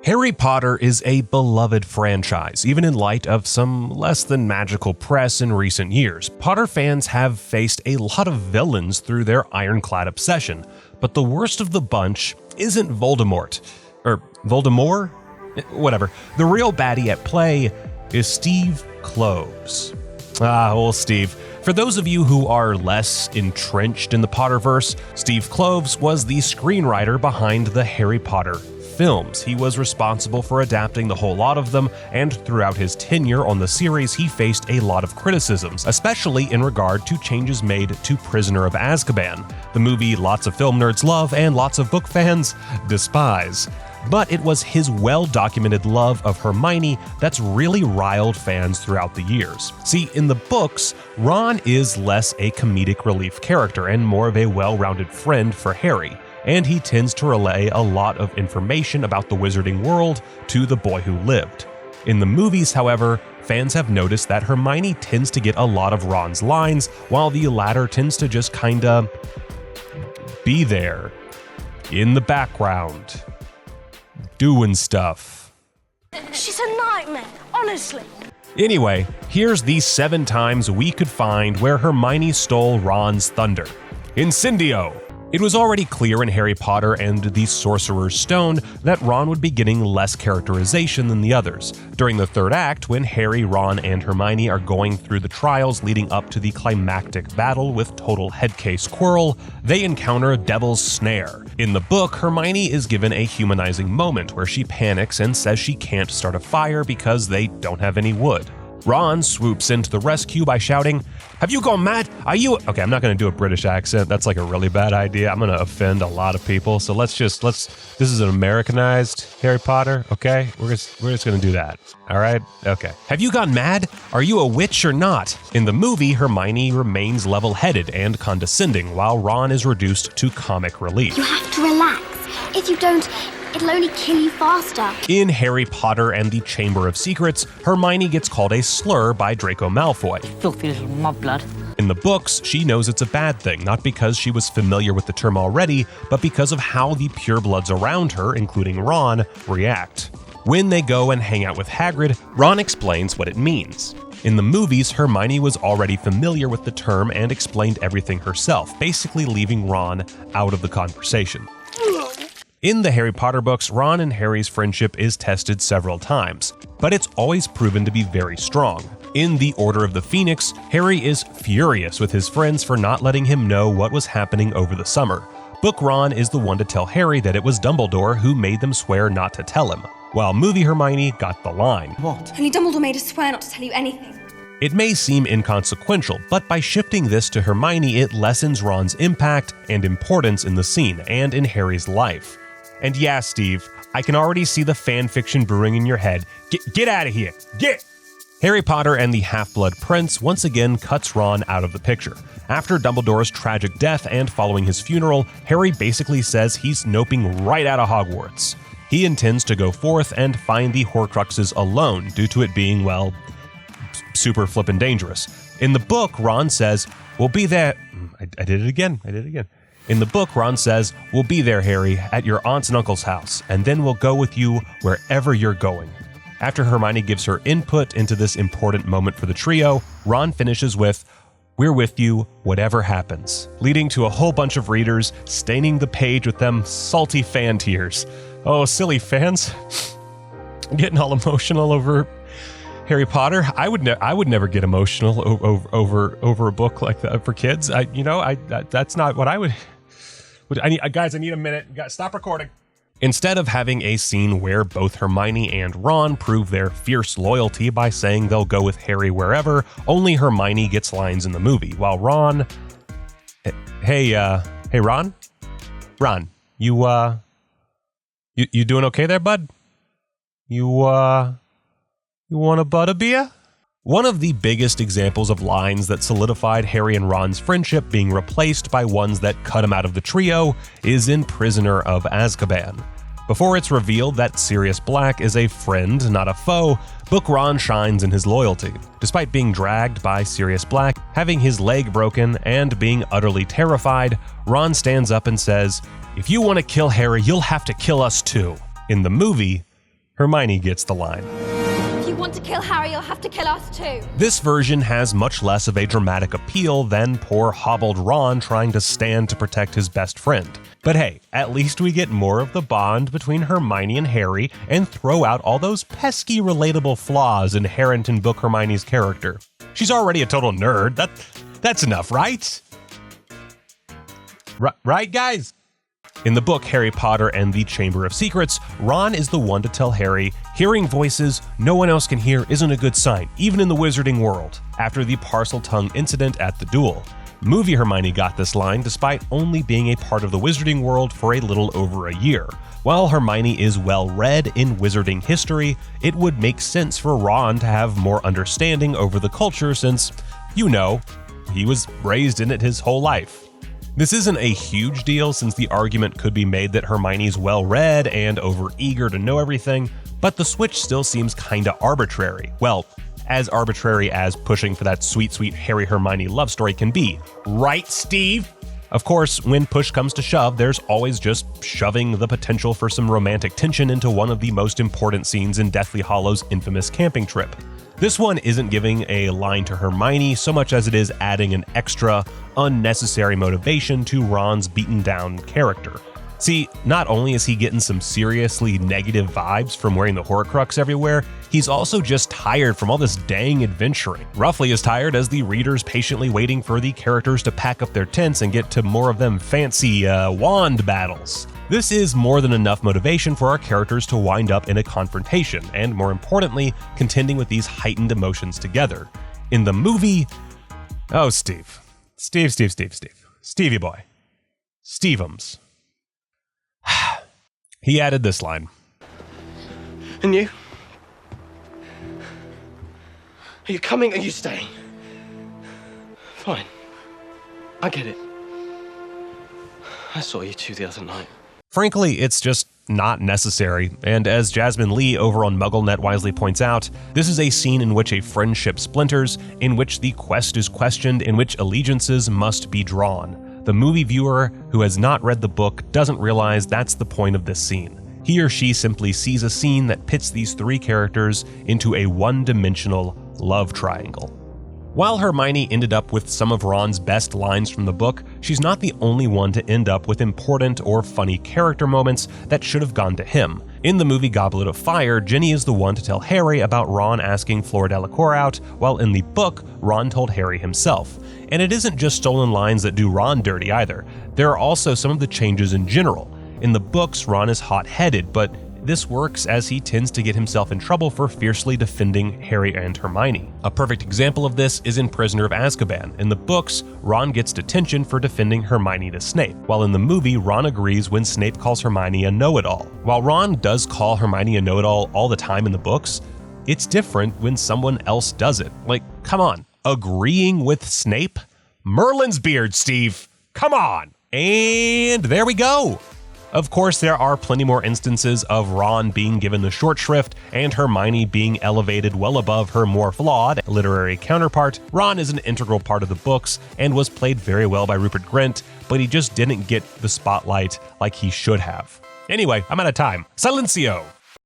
Harry Potter is a beloved franchise, even in light of some less than magical press in recent years. Potter fans have faced a lot of villains through their ironclad obsession, but the worst of the bunch isn't Voldemort. Or Voldemort? Whatever. The real baddie at play is Steve Kloves. Old Steve. For those of you who are less entrenched in the Potterverse, Steve Kloves was the screenwriter behind the Harry Potter films. He was responsible for adapting the whole lot of them, and throughout his tenure on the series, he faced a lot of criticisms, especially in regard to changes made to Prisoner of Azkaban, the movie lots of film nerds love and lots of book fans despise. But it was his well-documented love of Hermione that's really riled fans throughout the years. See, in the books, Ron is less a comedic relief character and more of a well-rounded friend for Harry, and he tends to relay a lot of information about the wizarding world to the boy who lived. In the movies, however, fans have noticed that Hermione tends to get a lot of Ron's lines, while the latter tends to just kinda be there, in the background, doing stuff. She's a nightmare, honestly. Anyway, here's the 7 times we could find where Hermione stole Ron's thunder. Incendio! It was already clear in Harry Potter and the Sorcerer's Stone that Ron would be getting less characterization than the others. During the 3rd act, when Harry, Ron, and Hermione are going through the trials leading up to the climactic battle with total headcase Quirrell, they encounter Devil's Snare. In the book, Hermione is given a humanizing moment where she panics and says she can't start a fire because they don't have any wood. Ron swoops into the rescue by shouting, "Have you gone mad? Are you—" Okay, I'm not going to do a British accent. That's like a really bad idea. I'm going to offend a lot of people. So let's this is an Americanized Harry Potter, okay? We're just going to do that. All right? Okay. "Have you gone mad? Are you a witch or not?" In the movie, Hermione remains level-headed and condescending, while Ron is reduced to comic relief. You have to relax. If you don't, it'll only kill you faster. In Harry Potter and the Chamber of Secrets, Hermione gets called a slur by Draco Malfoy. Filthy little mudblood. In the books, she knows it's a bad thing, not because she was familiar with the term already, but because of how the purebloods around her, including Ron, react. When they go and hang out with Hagrid, Ron explains what it means. In the movies, Hermione was already familiar with the term and explained everything herself, basically leaving Ron out of the conversation. In the Harry Potter books, Ron and Harry's friendship is tested several times, but it's always proven to be very strong. In the Order of the Phoenix, Harry is furious with his friends for not letting him know what was happening over the summer. Book Ron is the one to tell Harry that it was Dumbledore who made them swear not to tell him, while movie Hermione got the line. What? Only Dumbledore made us swear not to tell you anything. It may seem inconsequential, but by shifting this to Hermione, it lessens Ron's impact and importance in the scene and in Harry's life. And yeah, Steve, I can already see the fanfiction brewing in your head. Get out of here! Get! Harry Potter and the Half-Blood Prince once again cuts Ron out of the picture. After Dumbledore's tragic death and following his funeral, Harry basically says he's noping right out of Hogwarts. He intends to go forth and find the Horcruxes alone due to it being, well, super flippin' dangerous. In the book, Ron says, "We'll be there." I did it again. In the book, Ron says, "We'll be there, Harry, at your aunt's and uncle's house, and then we'll go with you wherever you're going." After Hermione gives her input into this important moment for the trio, Ron finishes with, "We're with you, whatever happens," leading to a whole bunch of readers staining the page with them salty fan tears. Oh, silly fans. Getting all emotional over Harry Potter. I would never get emotional over a book like that for kids. That's not what I would. Guys, I need a minute. Stop recording. Instead of having a scene where both Hermione and Ron prove their fierce loyalty by saying they'll go with Harry wherever, only Hermione gets lines in the movie, while Ron... Hey, Ron? Ron, you doing okay there, bud? You want a butterbeer? One of the biggest examples of lines that solidified Harry and Ron's friendship being replaced by ones that cut him out of the trio is in Prisoner of Azkaban. Before it's revealed that Sirius Black is a friend, not a foe, Book Ron shines in his loyalty. Despite being dragged by Sirius Black, having his leg broken, and being utterly terrified, Ron stands up and says, "If you want to kill Harry, you'll have to kill us too." In the movie, Hermione gets the line. If you want to kill Harry, you'll have to kill us too. This version has much less of a dramatic appeal than poor hobbled Ron trying to stand to protect his best friend. But hey, at least we get more of the bond between Hermione and Harry and throw out all those pesky relatable flaws inherent in Book Hermione's character. She's already a total nerd. That's enough, right? Right, guys? In the book Harry Potter and the Chamber of Secrets, Ron is the one to tell Harry, hearing voices no one else can hear isn't a good sign, even in the wizarding world, after the Parseltongue incident at the duel. Movie Hermione got this line despite only being a part of the wizarding world for a little over a year. While Hermione is well read in wizarding history, it would make sense for Ron to have more understanding over the culture since, he was raised in it his whole life. This isn't a huge deal since the argument could be made that Hermione's well-read and overeager to know everything, but the switch still seems kinda arbitrary. Well, as arbitrary as pushing for that sweet Harry-Hermione love story can be. Right, Steve? Of course, when push comes to shove, there's always just shoving the potential for some romantic tension into one of the most important scenes in Deathly Hallows' infamous camping trip. This one isn't giving a line to Hermione so much as it is adding an extra, unnecessary motivation to Ron's beaten down character. See, not only is he getting some seriously negative vibes from wearing the Horcrux everywhere, he's also just tired from all this dang adventuring. Roughly as tired as the readers patiently waiting for the characters to pack up their tents and get to more of them fancy wand battles. This is more than enough motivation for our characters to wind up in a confrontation, and more importantly, contending with these heightened emotions together. In the movie, oh, Stevie boy. Steve'ums. He added this line. And you? Are you coming or are you staying? Fine. I get it. I saw you two the other night. Frankly, it's just not necessary, and as Jasmine Lee over on MuggleNet wisely points out, this is a scene in which a friendship splinters, in which the quest is questioned, in which allegiances must be drawn. The movie viewer who has not read the book doesn't realize that's the point of this scene. He or she simply sees a scene that pits these three characters into a one-dimensional love triangle. While Hermione ended up with some of Ron's best lines from the book, she's not the only one to end up with important or funny character moments that should have gone to him. In the movie Goblet of Fire, Ginny is the one to tell Harry about Ron asking Fleur Delacour out, while in the book, Ron told Harry himself. And it isn't just stolen lines that do Ron dirty either. There are also some of the changes in general. In the books, Ron is hot-headed, but this works as he tends to get himself in trouble for fiercely defending Harry and Hermione. A perfect example of this is in Prisoner of Azkaban. In the books, Ron gets detention for defending Hermione to Snape, while in the movie, Ron agrees when Snape calls Hermione a know-it-all. While Ron does call Hermione a know-it-all all the time in the books, it's different when someone else does it. Like, come on, agreeing with Snape? Merlin's beard, Steve! Come on! And there we go! Of course, there are plenty more instances of Ron being given the short shrift and Hermione being elevated well above her more flawed literary counterpart. Ron is an integral part of the books and was played very well by Rupert Grint, but he just didn't get the spotlight like he should have. Anyway, I'm out of time. Silencio!